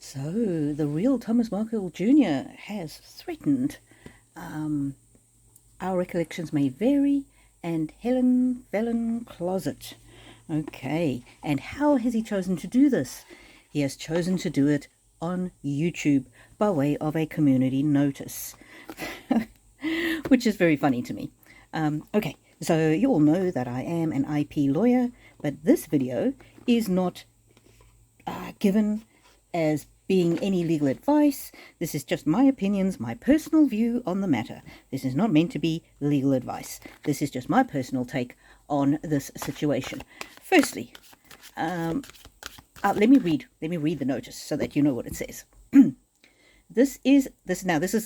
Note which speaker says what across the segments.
Speaker 1: So, the real Thomas Markle Jr. has threatened Our Recollections May Vary and Helen Felon Closet. Okay, and how has he chosen to do this? He has chosen to do it on YouTube by way of a community notice, which is very funny to me. Okay, so you all know that I am an IP lawyer, but this video is not given as being any legal advice. This is just my opinions, my personal view on the matter. This is not meant to be legal advice. This is just my personal take on this situation. Firstly, let me read the notice so that you know what it says. This is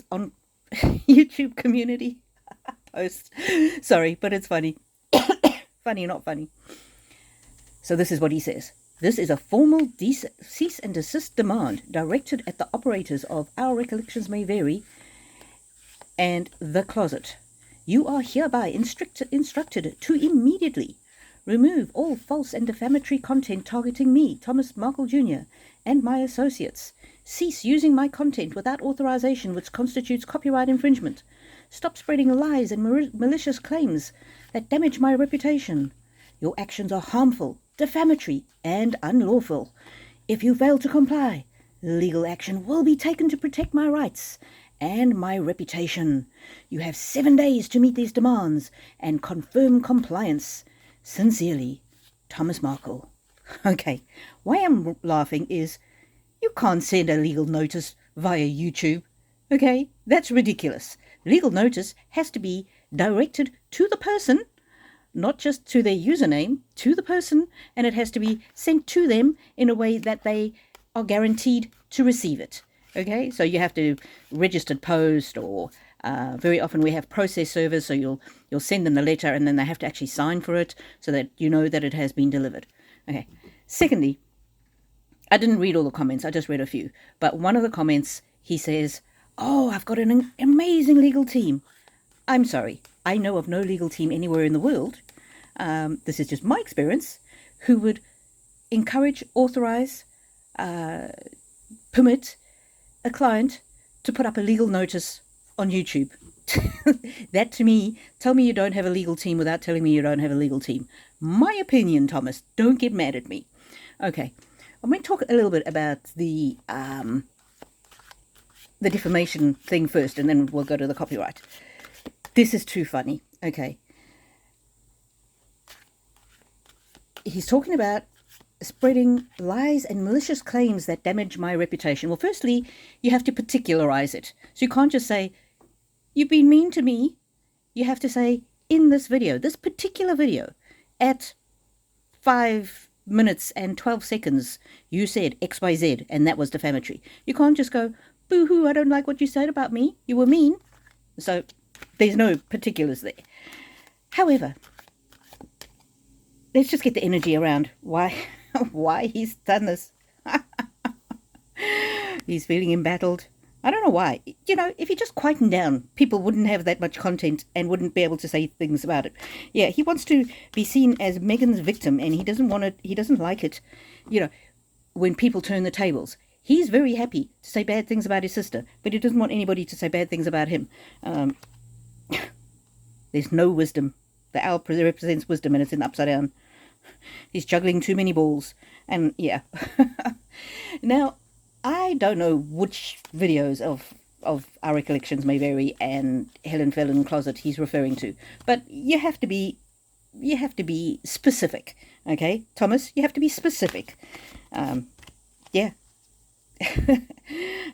Speaker 1: on YouTube community post. Sorry, but it's funny. Funny, not funny. So this is what he says. This is a formal cease and desist demand directed at the operators of Our Recollections May Vary and The Closet. You are hereby instructed to immediately remove all false and defamatory content targeting me, Thomas Markle Jr., and my associates. Cease using my content without authorization, which constitutes copyright infringement. Stop spreading lies and malicious claims that damage my reputation. Your actions are harmful, defamatory, and unlawful. If you fail to comply, legal action will be taken to protect my rights and my reputation. You have 7 days to meet these demands and confirm compliance. Sincerely, Thomas Markle. Okay, why I'm laughing is you can't send a legal notice via YouTube. Okay, that's ridiculous. Legal notice has to be directed to the person, not just to their username, to the person, and it has to be sent to them in a way that they are guaranteed to receive it. Okay, so you have to registered post, or very often we have process servers, so you'll send them the letter and then they have to actually sign for it so that you know that it has been delivered. Okay. Secondly, I didn't read all the comments, I just read a few. But one of the comments, he says, "Oh, I've got an amazing legal team." I'm sorry, I know of no legal team anywhere in the world. This is just my experience, who would encourage, authorize, permit a client to put up a legal notice on YouTube. That to me, tell me you don't have a legal team without telling me you don't have a legal team. My opinion, Thomas, don't get mad at me. Okay, I'm going to talk a little bit about the defamation thing first, and then we'll go to the copyright. This is too funny. Okay. He's talking about spreading lies and malicious claims that damage my reputation. Well, firstly, you have to particularize it. So you can't just say, "You've been mean to me." You have to say, in this video, this particular video, at 5 minutes and 12 seconds, you said XYZ, and that was defamatory. You can't just go, "Boo-hoo, I don't like what you said about me. You were mean." So there's no particulars there. However, let's just get the energy around why he's done this. He's feeling embattled. I don't know why. You know, if he just quietened down, people wouldn't have that much content and wouldn't be able to say things about it. Yeah, he wants to be seen as Megan's victim, and he doesn't want it. He doesn't like it, you know, when people turn the tables. He's very happy to say bad things about his sister, but he doesn't want anybody to say bad things about him. There's no wisdom. The owl represents wisdom, and it's in upside down. He's juggling too many balls. And yeah. Now, I don't know which videos of Our Recollections May Vary and Helen Felon Closet he's referring to, but you have to be specific. Okay, Thomas, you have to be specific. Yeah.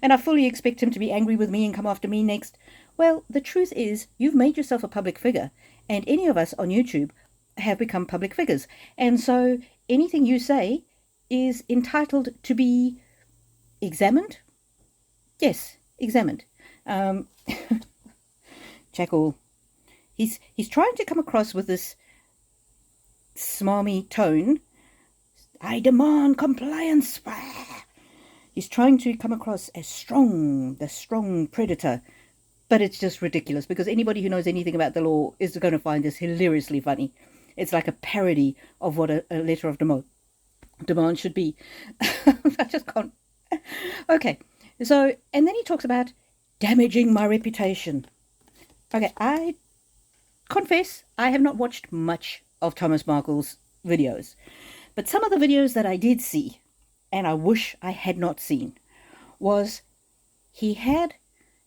Speaker 1: And I fully expect him to be angry with me and come after me next. Well, the truth is, you've made yourself a public figure, and any of us on YouTube have become public figures. And so anything you say is entitled to be examined. Yes, examined. Jackal. He's trying to come across with this smarmy tone. "I demand compliance." He's trying to come across as the strong predator. But it's just ridiculous, because anybody who knows anything about the law is going to find this hilariously funny. It's like a parody of what a letter of demand should be. I just can't. Okay, so, and then he talks about damaging my reputation. Okay, I confess I have not watched much of Thomas Markle's videos, but some of the videos that I did see, and I wish I had not seen, was he had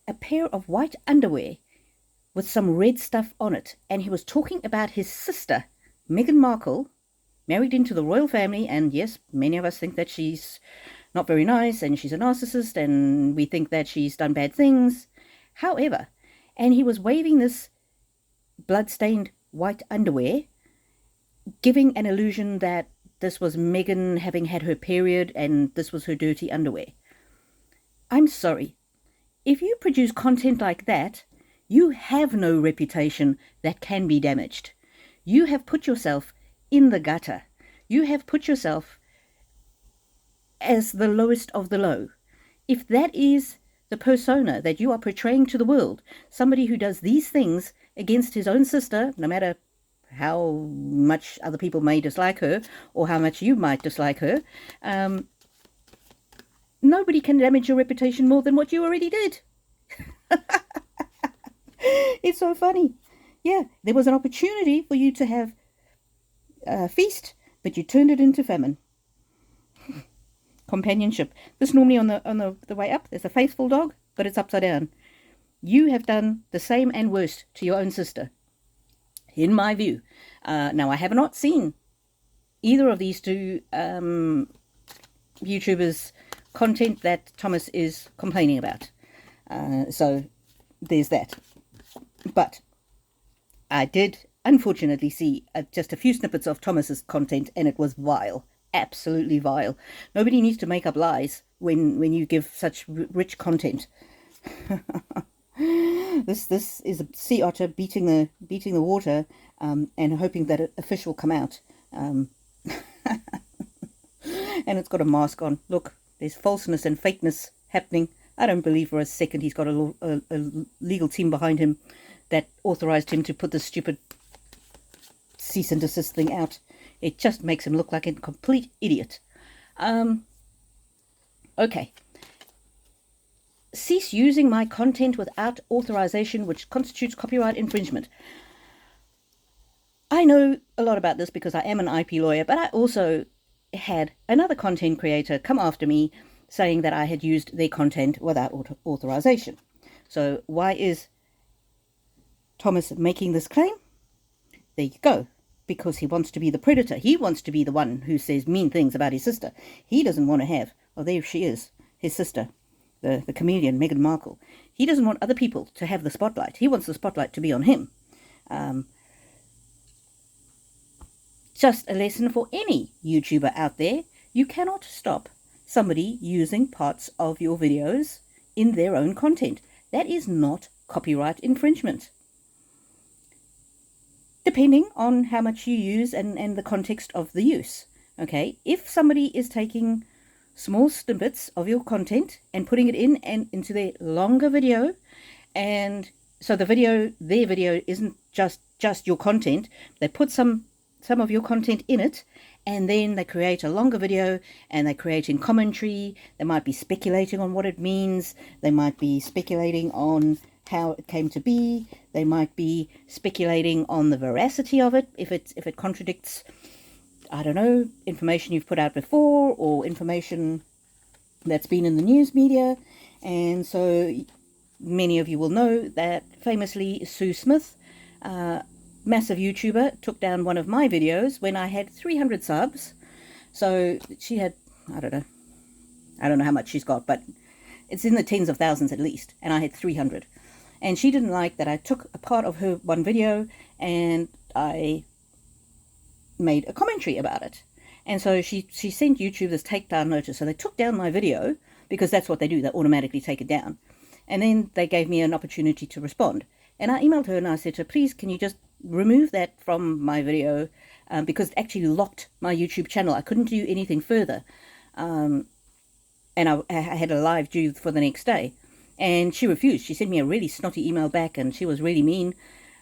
Speaker 1: a pair of white underwear with some red stuff on it, and he was talking about his sister, Meghan Markle, married into the royal family, and yes, many of us think that she's not very nice, and she's a narcissist, and we think that she's done bad things. However, and he was waving this blood-stained white underwear, giving an illusion that this was Meghan having had her period, and this was her dirty underwear. I'm sorry. If you produce content like that, you have no reputation that can be damaged. You have put yourself in the gutter. You have put yourself as the lowest of the low. If that is the persona that you are portraying to the world, somebody who does these things against his own sister, no matter how much other people may dislike her or how much you might dislike her, nobody can damage your reputation more than what you already did. It's so funny. Yeah, there was an opportunity for you to have a feast, but you turned it into famine. Companionship. This normally on the way up, there's a faithful dog, but it's upside down. You have done the same and worse to your own sister, in my view. Now, I have not seen either of these two YouTubers' content that Thomas is complaining about. So there's that. But I did, unfortunately, see just a few snippets of Thomas's content, and it was vile. Absolutely vile. Nobody needs to make up lies when you give such rich content. This is a sea otter beating the water, and hoping that a fish will come out. And it's got a mask on. Look, there's falseness and fakeness happening. I don't believe for a second he's got a legal team behind him that authorized him to put this stupid cease and desist thing out. It just makes him look like a complete idiot. Okay. Cease using my content without authorization, which constitutes copyright infringement. I know a lot about this because I am an IP lawyer, but I also had another content creator come after me saying that I had used their content without authorization. So why is Thomas making this claim? There you go. Because he wants to be the predator. He wants to be the one who says mean things about his sister. He doesn't want to have, oh, there she is, his sister, the comedian Meghan Markle. He doesn't want other people to have the spotlight. He wants the spotlight to be on him. Just a lesson for any YouTuber out there. You cannot stop somebody using parts of your videos in their own content. That is not copyright infringement. Depending on how much you use and the context of the use. Okay, if somebody is taking small snippets of your content and putting it in and into their longer video, and so their video isn't just your content, they put some of your content in it, and then they create a longer video and they're creating commentary. They might be speculating on what it means. They might be speculating on how it came to be. They might be speculating on the veracity of it, if it contradicts, I don't know, information you've put out before or information that's been in the news media. And so many of you will know that famously Sue Smith, massive YouTuber, took down one of my videos when I had 300 subs. So she had, I don't know how much she's got, but it's in the tens of thousands at least, and I had 300. And she didn't like that I took a part of her one video and I made a commentary about it. And so she sent YouTube this takedown notice. So they took down my video, because that's what they do. They automatically take it down. And then they gave me an opportunity to respond. And I emailed her and I said to her, please, can you just remove that from my video? Because it actually locked my YouTube channel. I couldn't do anything further. And I had a live due for the next day. And she refused. She sent me a really snotty email back, and she was really mean.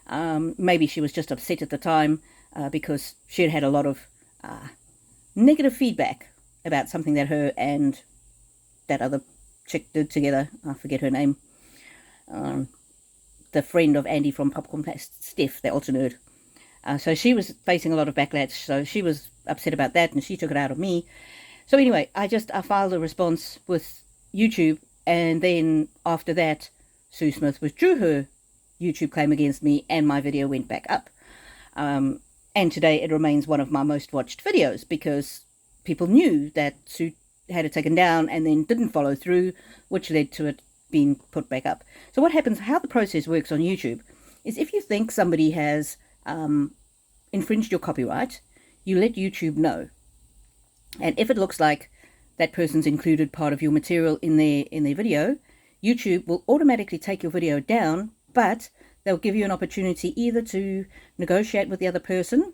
Speaker 1: Maybe she was just upset at the time because she had had a lot of negative feedback about something that her and that other chick did together. I forget her name. The friend of Andy from Popcorn Blast, Steph, the ultra nerd. So she was facing a lot of backlash. So she was upset about that, and she took it out of me. So anyway, I filed a response with YouTube, and then after that, Sue Smith withdrew her YouTube claim against me, and my video went back up. And today it remains one of my most watched videos because people knew that Sue had it taken down and then didn't follow through, which led to it being put back up. So what happens, how the process works on YouTube, is if you think somebody has infringed your copyright, you let YouTube know. And if it looks like that person's included part of your material in their video, YouTube will automatically take your video down, but they'll give you an opportunity either to negotiate with the other person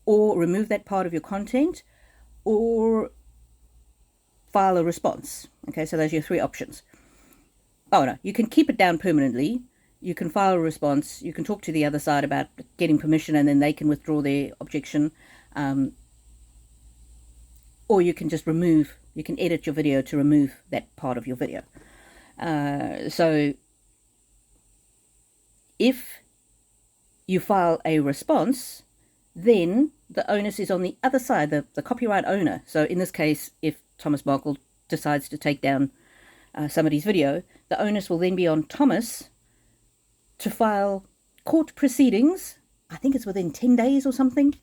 Speaker 1: or remove that part of your content or file a response. Okay, so those are your three options. Oh no, you can keep it down permanently, you can file a response, you can talk to the other side about getting permission and then they can withdraw their objection, or you can just remove, you can edit your video to remove that part of your video. So if you file a response, then the onus is on the other side, the copyright owner. So in this case, if Thomas Markle decides to take down somebody's video, the onus will then be on Thomas to file court proceedings. I think it's within 10 days or something.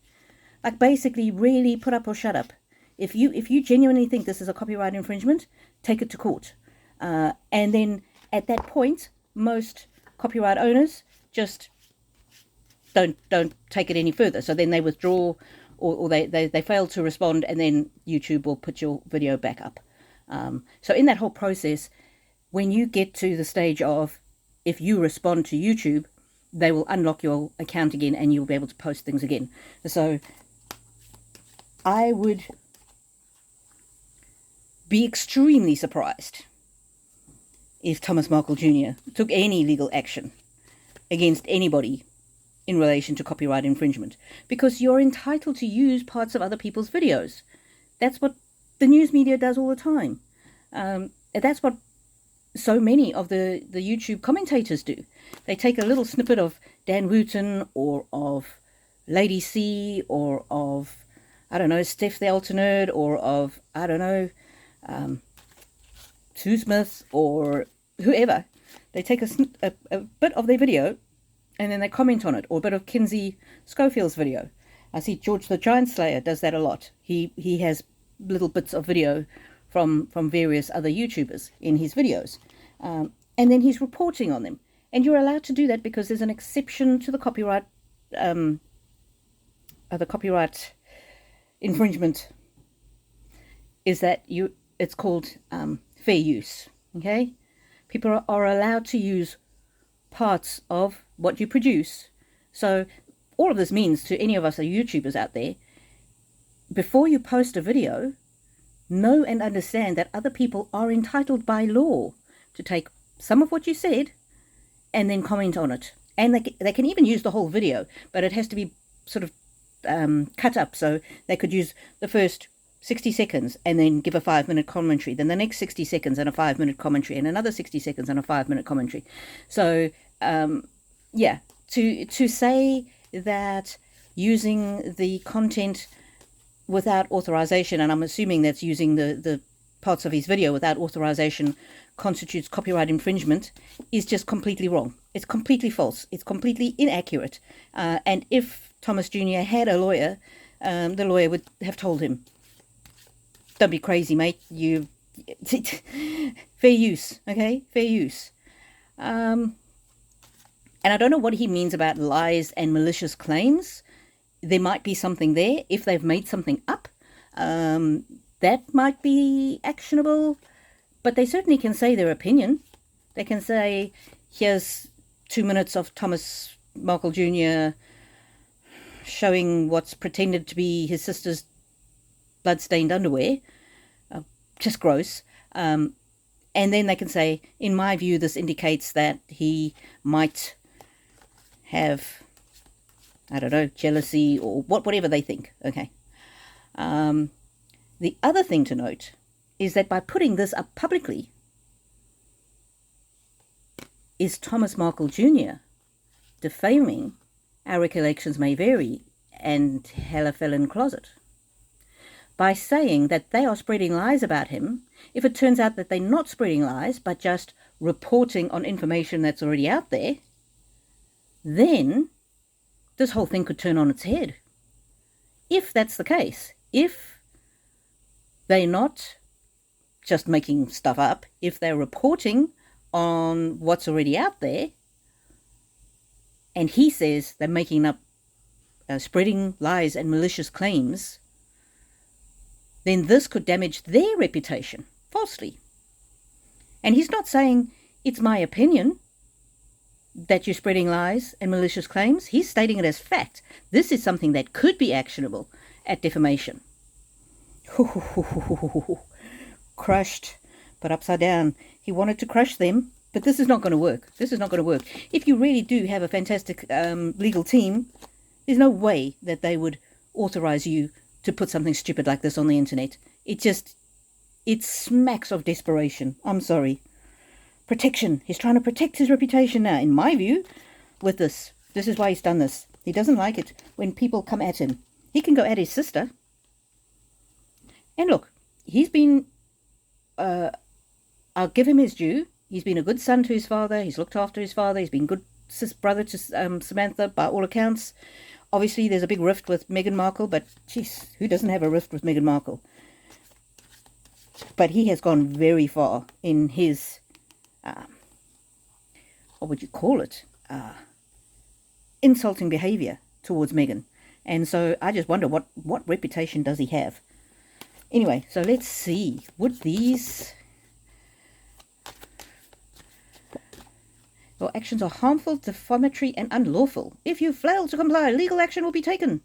Speaker 1: Like basically really put up or shut up. If you genuinely think this is a copyright infringement, take it to court. And then at that point, most copyright owners just don't take it any further. So then they withdraw or they fail to respond, and then YouTube will put your video back up. So in that whole process, when you get to the stage of if you respond to YouTube, they will unlock your account again and you'll be able to post things again. So I would be extremely surprised if Thomas Markle Jr. took any legal action against anybody in relation to copyright infringement, because you're entitled to use parts of other people's videos. That's what the news media does all the time. That's what so many of the YouTube commentators do. They take a little snippet of Dan Wooten or of Lady C or of, I don't know, Steph the Ultra Nerd or of, I don't know, Sue Smith or whoever. They take a bit of their video and then they comment on it, or a bit of Kinsey Schofield's video. I see George the Giant Slayer does that a lot. He has little bits of video from various other YouTubers in his videos. And then he's reporting on them. And you're allowed to do that because there's an exception to the copyright infringement, is that it's called fair use. Okay? People are allowed to use parts of what you produce. So all of this means to any of us YouTubers out there, before you post a video, know and understand that other people are entitled by law to take some of what you said and then comment on it. And they can even use the whole video, but it has to be sort of cut up. So they could use the first 60 seconds and then give a 5-minute commentary, then the next 60 seconds and a 5-minute commentary, and another 60 seconds and a 5-minute commentary. So yeah, to say that using the content without authorization, and I'm assuming that's using the parts of his video without authorization, constitutes copyright infringement, is just completely wrong. It's completely false. It's completely inaccurate. And if Thomas Jr. had a lawyer, the lawyer would have told him, don't be crazy, mate. You fair use, okay? Fair use. And I don't know what he means about lies and malicious claims. There might be something there. If they've made something up, that might be actionable. But they certainly can say their opinion. They can say, here's 2 minutes of Thomas Markle Jr. showing what's pretended to be his sister's blood-stained underwear. Just gross. And then they can say, in my view, this indicates that he might have, I don't know, jealousy or whatever they think. Okay. The other thing to note is that by putting this up publicly, is Thomas Markle Jr. defaming Our Recollections May Vary and Hella Fell in Closet by saying that they are spreading lies about him. If it turns out that they're not spreading lies but just reporting on information that's already out there, then this whole thing could turn on its head. If that's the case, if they're not just making stuff up, if they're reporting on what's already out there, and he says they're making up, spreading lies and malicious claims, then this could damage their reputation falsely. And he's not saying, it's my opinion that you're spreading lies and malicious claims. He's stating it as fact. This is something that could be actionable at defamation. Crushed, but upside down. He wanted to crush them, but this is not going to work. This is not going to work. If you really do have a fantastic legal team, there's no way that they would authorize you to put something stupid like this on the internet. It smacks of desperation. I'm sorry. Protection. He's trying to protect his reputation now, in my view, with this. This is why he's done this. He doesn't like it when people come at him. He can go at his sister. And look, he's been, I'll give him his due. He's been a good son to his father. He's looked after his father. He's been a good brother to Samantha, by all accounts. Obviously, there's a big rift with Meghan Markle, but, geez, who doesn't have a rift with Meghan Markle? But he has gone very far in his, what would you call it? Insulting behavior towards Meghan. And so I just wonder, what reputation does he have? Anyway, so let's see. Would these... Your actions are harmful, defamatory, and unlawful. If you fail to comply, legal action will be taken.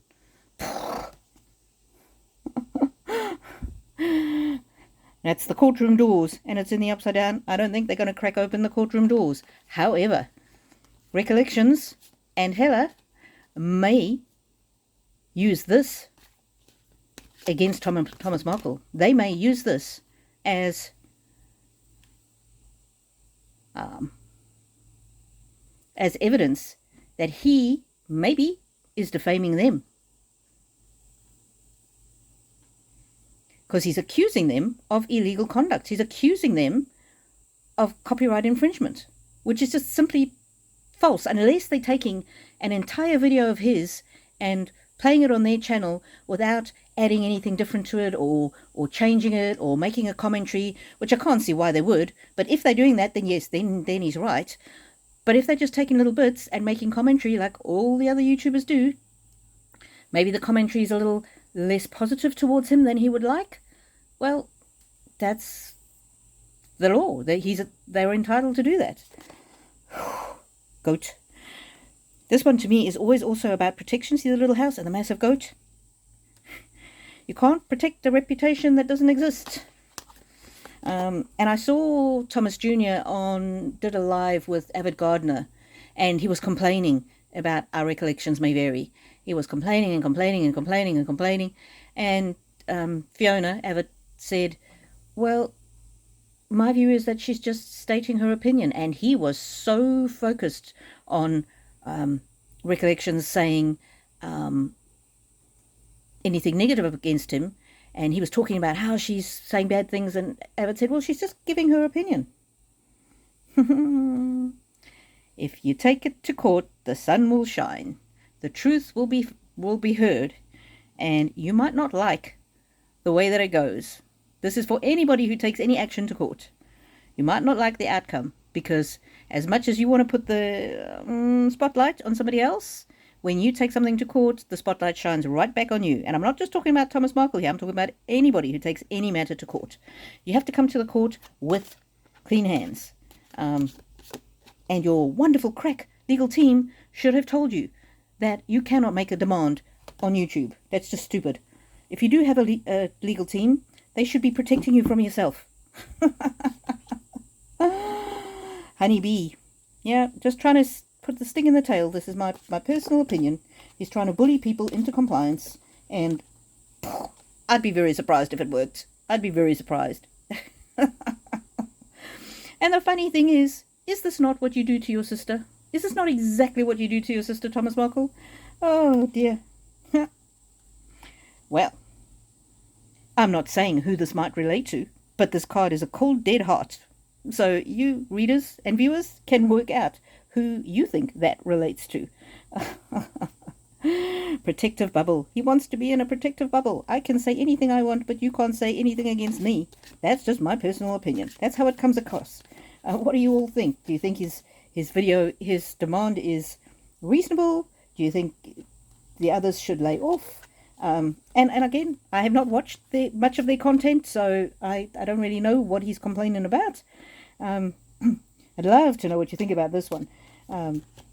Speaker 1: That's the courtroom doors, and it's in the upside down. I don't think they're going to crack open the courtroom doors. However, Recollections and Hella may use this against Thomas Markle. They may use this as evidence that he maybe is defaming them, because he's accusing them of illegal conduct. He's accusing them of copyright infringement, which is just simply false, unless they're taking an entire video of his and playing it on their channel without adding anything different to it, or changing it, or making a commentary, which I can't see why they would. But if they're doing that, then yes, then he's right. But if they're just taking little bits and making commentary like all the other YouTubers do, maybe the commentary is a little less positive towards him than he would like, well, that's the law. They're entitled to do that. Goat. This one to me is always also about protection. See the little house and the massive goat? You can't protect a reputation that doesn't exist. And I saw Thomas Jr. did a live with Avid Gardner, and he was complaining about Our Recollections May Vary. He was complaining and complaining and complaining and complaining, and Fiona Avid said, well, my view is that she's just stating her opinion. And he was so focused on Recollections saying anything negative against him, and he was talking about how she's saying bad things, and Avid said, well, she's just giving her opinion. If you take it to court, the sun will shine. The truth will be heard, and you might not like the way that it goes. This is for anybody who takes any action to court. You might not like the outcome, because as much as you want to put the spotlight on somebody else, when you take something to court, the spotlight shines right back on you. And I'm not just talking about Thomas Markle here. I'm talking about anybody who takes any matter to court. You have to come to the court with clean hands. And your wonderful crack legal team should have told you that you cannot make a demand on YouTube. That's just stupid. If you do have a legal team, they should be protecting you from yourself. Honeybee. Yeah, just trying to put the sting in the tail. This is my personal opinion. He's trying to bully people into compliance, and I'd be very surprised if it worked. I'd be very surprised. And the funny thing is, Is this not what you do to your sister? Is this not exactly what you do to your sister, Thomas Markle? Oh, dear. Well, I'm not saying who this might relate to, but this card is a cold, dead heart. So you readers and viewers can work out who you think that relates to. Protective bubble. He wants to be in a protective bubble. I can say anything I want, but you can't say anything against me. That's just my personal opinion. That's how it comes across. What do you all think? Do you think his demand is reasonable? Do you think the others should lay off? And again, I have not watched much of their content, so I don't really know what he's complaining about. I'd love to know what you think about this one.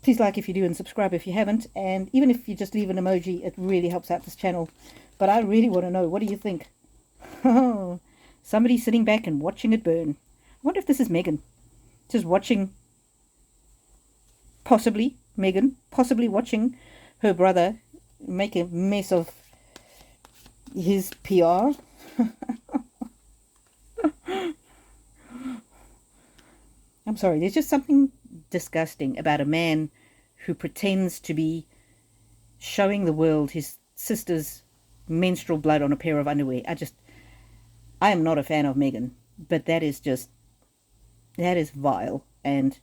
Speaker 1: Please like if you do and subscribe if you haven't. And even if you just leave an emoji, it really helps out this channel. But I really want to know, what do you think? Oh, somebody sitting back and watching it burn. I wonder if this is Megan. Just watching, possibly watching her brother make a mess of his PR. I'm sorry, there's just something disgusting about a man who pretends to be showing the world his sister's menstrual blood on a pair of underwear. I am not a fan of Megan, but that is vile. And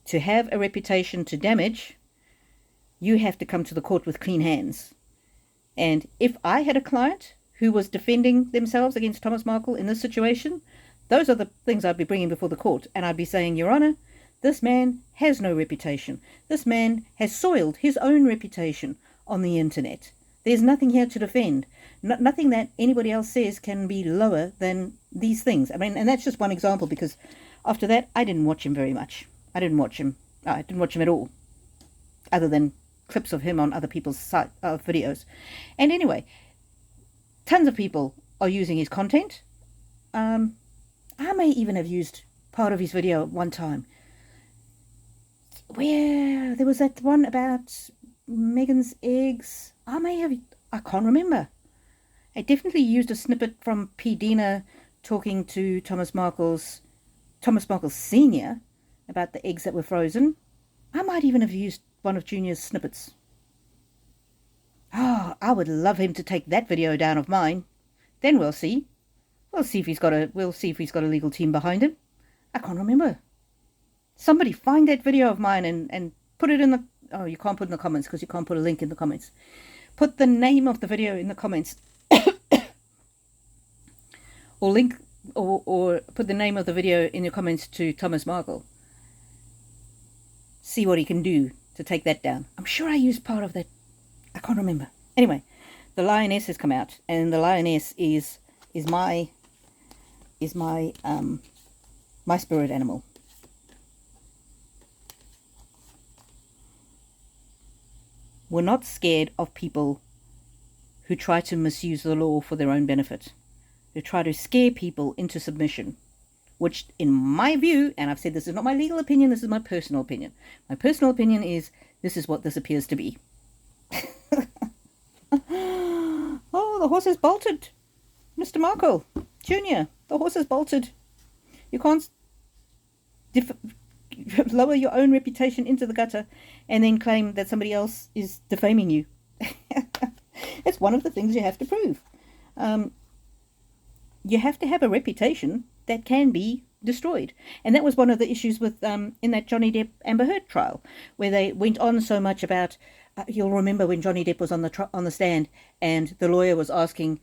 Speaker 1: to have a reputation to damage, you have to come to the court with clean hands. And if I had a client who was defending themselves against Thomas Markle in this situation, those are the things I'd be bringing before the court. And I'd be saying, Your Honour, this man has no reputation. This man has soiled his own reputation on the internet. There's nothing here to defend. Nothing that anybody else says can be lower than these things. I mean, and that's just one example, because after that, I didn't watch him very much. I didn't watch him at all, other than clips of him on other people's videos. And anyway, tons of people are using his content. I may even have used part of his video at one time, where there was that one about Megan's eggs. I can't remember. I definitely used a snippet from P. Dina talking to Thomas Markle Sr. about the eggs that were frozen. I might even have used one of Junior's snippets. Oh, I would love him to take that video down of mine. Then we'll see. We'll see if he's got a legal team behind him. I can't remember. Somebody find that video of mine and put it in the... Oh, you can't put it in the comments because you can't put a link in the comments. Put the name of the video in the comments. or put the name of the video in your comments to Thomas Markle. See what he can do to take that down. I'm sure I used part of that. I can't remember. Anyway, the lioness has come out, and the lioness is my spirit animal. We're not scared of people who try to misuse the law for their own benefit, who try to scare people into submission, which in my view, and I've said this is not my legal opinion, this is my personal opinion. My personal opinion is this is what this appears to be. Oh, the horse has bolted. Mr. Markle Jr., the horse has bolted. You can't lower your own reputation into the gutter and then claim that somebody else is defaming you. It's one of the things you have to prove. You have to have a reputation that can be destroyed. And that was one of the issues with in that Johnny Depp Amber Heard trial, where they went on so much about, you'll remember when Johnny Depp was on the stand and the lawyer was asking,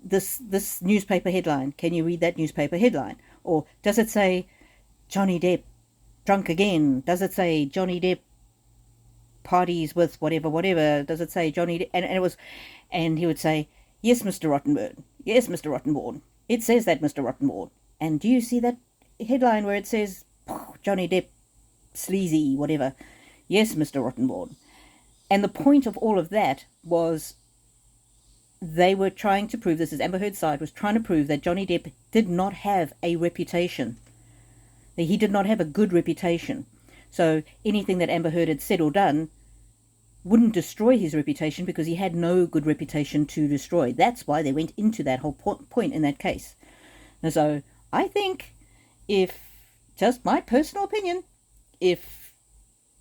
Speaker 1: this newspaper headline, can you read that newspaper headline? Or does it say Johnny Depp drunk again? Does it say Johnny Depp parties with whatever? Does it say Johnny Depp? And he would say, yes, Mr. Rottenborn. Yes, Mr. Rottenborn. It says that, Mr. Rottenborn. And do you see that headline where it says Johnny Depp sleazy whatever? Yes, Mr. Rottenborn. And the point of all of that was they were trying to prove, this is Amber Heard's side, was trying to prove that Johnny Depp did not have a reputation. That he did not have a good reputation. So anything that Amber Heard had said or done wouldn't destroy his reputation because he had no good reputation to destroy. That's why they went into that whole point in that case. And so I think if, just my personal opinion, if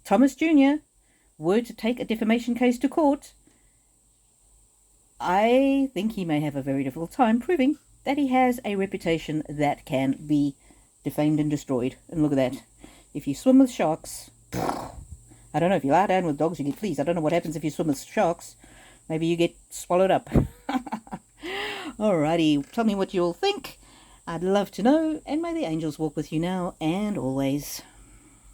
Speaker 1: Thomas Jr. were to take a defamation case to court, I think he may have a very difficult time proving that he has a reputation that can be defamed and destroyed. And look at that. If you swim with sharks, I don't know, if you lie down with dogs, you get fleas. I don't know what happens if you swim with sharks. Maybe you get swallowed up. Alrighty, tell me what you all think. I'd love to know, and may the angels walk with you now and always.